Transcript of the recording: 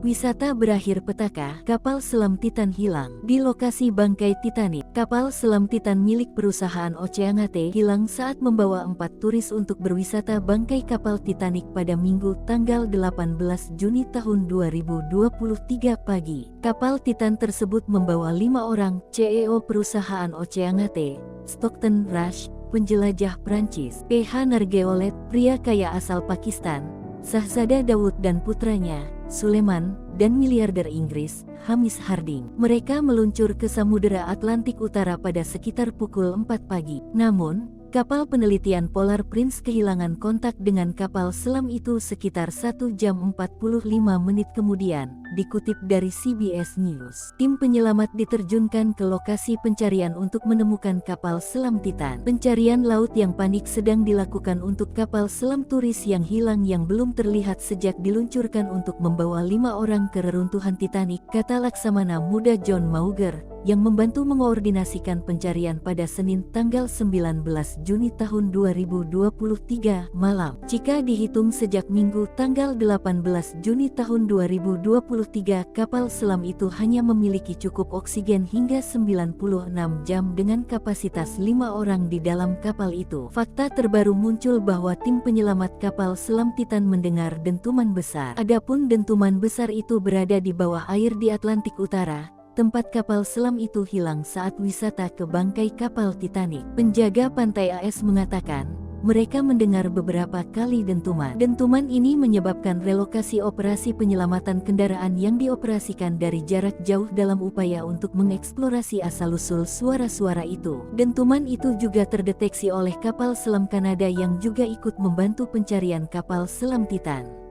Wisata berakhir petaka, kapal selam Titan hilang. Di lokasi bangkai Titanic, kapal selam Titan milik perusahaan Oceanate hilang saat membawa 4 turis untuk berwisata bangkai kapal Titanic pada Minggu tanggal 18 Juni tahun 2023 pagi. Kapal Titan tersebut membawa 5 orang, CEO perusahaan Oceanate, Stockton Rush, penjelajah Prancis, PH Nargeolet, pria kaya asal Pakistan, Shahzada Daud dan putranya, Suleman, dan miliarder Inggris, Hamish Harding. Mereka meluncur ke Samudera Atlantik Utara pada sekitar pukul 4 pagi. Namun, kapal penelitian Polar Prince kehilangan kontak dengan kapal selam itu sekitar 1 jam 45 menit kemudian, dikutip dari CBS News. Tim penyelamat diterjunkan ke lokasi pencarian untuk menemukan kapal selam Titan. Pencarian laut yang panik sedang dilakukan untuk kapal selam turis yang hilang yang belum terlihat sejak diluncurkan untuk membawa 5 orang ke reruntuhan Titanic, kata Laksamana Muda John Mauger, yang membantu mengoordinasikan pencarian pada Senin tanggal 19 Juni tahun 2023 malam. Jika dihitung sejak Minggu tanggal 18 Juni tahun 2023, kapal selam itu hanya memiliki cukup oksigen hingga 96 jam dengan kapasitas 5 orang di dalam kapal itu. Fakta terbaru muncul bahwa tim penyelamat kapal selam Titan mendengar dentuman besar. Adapun dentuman besar itu berada di bawah air di Atlantik Utara, tempat kapal selam itu hilang saat wisata ke bangkai kapal Titanic. Penjaga pantai AS mengatakan, mereka mendengar beberapa kali dentuman. Dentuman ini menyebabkan relokasi operasi penyelamatan kendaraan yang dioperasikan dari jarak jauh dalam upaya untuk mengeksplorasi asal-usul suara-suara itu. Dentuman itu juga terdeteksi oleh kapal selam Kanada yang juga ikut membantu pencarian kapal selam Titan.